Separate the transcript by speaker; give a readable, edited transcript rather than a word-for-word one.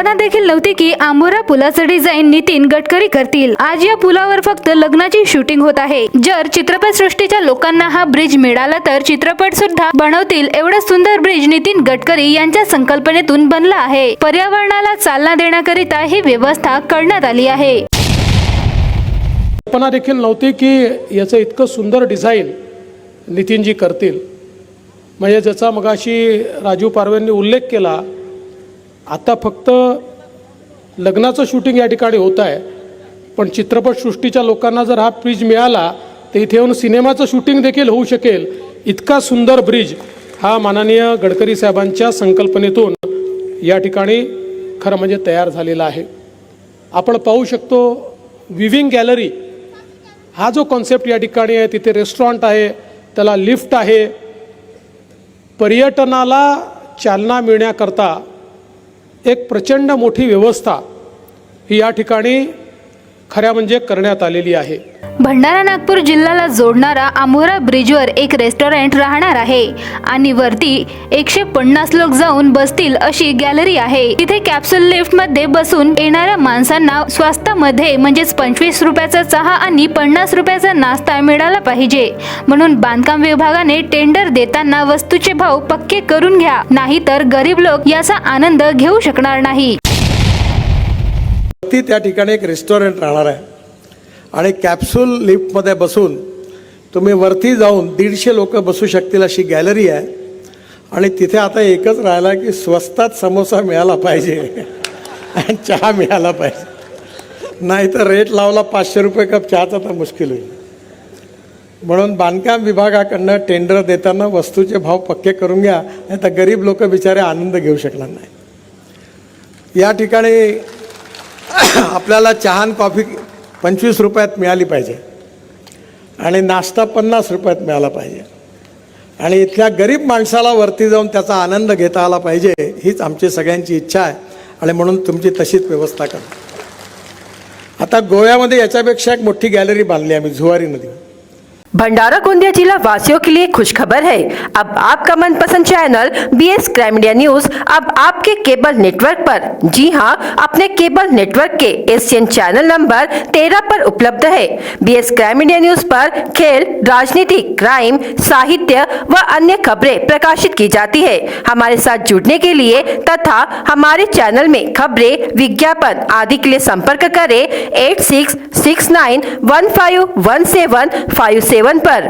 Speaker 1: कल्पना देखील नव्हती की आंबोरा पुलाचं डिझाईन नितीन गडकरी करतील। आज या पुलावर फक्त लग्नाची शूटिंग होत आहे। जर चित्रपटसृष्टीच्या लोकांना हा ब्रिज मिळाला तर चित्रपट सुद्धा बनवतील एवढा सुंदर ब्रिज नितीन गडकरी यांच्या संकल्पनेतून बनला आहे। पर्यावरणाला चालना देण्याकरिता ही व्यवस्था करण्यात आली आहे।
Speaker 2: कल्पना देखील नव्हती की याचं इतकं सुंदर डिझाईन नितीनजी करतील। म्हणजे ज्याचा मगाशी राजू पारवेंनी उल्लेख केला, आता फक्त लग्नाचं शूटिंग या ठिकाणी होत आहे, पण चित्रपटसृष्टीच्या लोकांना जर हा ब्रिज मिळाला तर इथे येऊन सिनेमाचं शूटिंग देखील होऊ शकेल। इतका सुंदर ब्रिज हा माननीय गडकरी साहेबांच्या संकल्पनेतून या ठिकाणी खरं म्हणजे तयार झालेला आहे। आपण पाहू शकतो विविंग गॅलरी हा जो कॉन्सेप्ट या ठिकाणी आहे, तिथे रेस्टॉरंट आहे, त्याला लिफ्ट आहे। पर्यटनाला चालना मिळण्याकरता एक प्रचंड मोठी व्यवस्था ही या ठिकाणी खऱ्या म्हणजे करण्यात आलेली आहे।
Speaker 1: भंडारा नागपूर जिल्ह्याला जोडणारा आंबोरा ब्रिजवर एक रेस्टॉरंट राहणार आहे आणि वरती 150 लोक जाऊन बसतील अशी गॅलरी आहे। तिथे कॅप्सूल लिफ्ट मध्ये बसून येणाऱ्या माणसांना स्वस्तामध्ये म्हणजेच 25 रुपयाचा चहा आणि 50 रुपयाचा नाश्ता मिळाला पाहिजे, म्हणून बांधकाम विभागाने टेंडर देताना वस्तूचे भाव पक्के करून घ्या, नाहीतर गरीब लोक याचा आनंद घेऊ शकणार नाही।
Speaker 3: त्या ठिकाणी एक रेस्टॉरंट राहणार आहे आणि कॅप्सूल लिफ्टमध्ये बसून तुम्ही वरती जाऊन 150 लोक बसू शकतील अशी गॅलरी आहे। आणि तिथे आता एकच राहिला की स्वस्तात समोसा मिळाला पाहिजे आणि चहा मिळाला पाहिजे, नाहीतर रेट लावला 500 रुपये कप चहाचा तर मुश्किल होईल। म्हणून बांधकाम विभागाकडनं टेंडर देताना वस्तूचे भाव पक्के करून घ्या, नाही तर गरीब लोक बिचारे आनंद घेऊ शकणार नाही। या ठिकाणी आपल्याला चहा आणि कॉफी 25 रुपयात मिळाली पाहिजे आणि नाश्ता 50 रुपयात मिळाला पाहिजे आणि इथल्या गरीब माणसाला वरती जाऊन त्याचा आनंद घेता आला पाहिजे, हीच आमची सगळ्यांची इच्छा आहे आणि म्हणून तुमची तशीच व्यवस्था करा। आता गोव्यामध्ये याच्यापेक्षा एक मोठी गॅलरी बांधली आम्ही झुवारीमध्ये।
Speaker 4: भंडारा गोंदिया जिला वासियों के लिए खुशखबर है। अब आपका मनपसंद channel BS crime media news अब आपके केबल नेटवर्क पर, जी हां, अपने केबल नेटवर्क के एशियन चैनल नंबर 13 पर उपलब्ध है। BS क्राइम मीडिया न्यूज पर खेल, राजनीति, क्राइम, साहित्य व अन्य खबरें प्रकाशित की जाती है। हमारे साथ जुड़ने के लिए तथा हमारे चैनल में खबरें, विज्ञापन आदि के लिए संपर्क करें 8669151757 पर।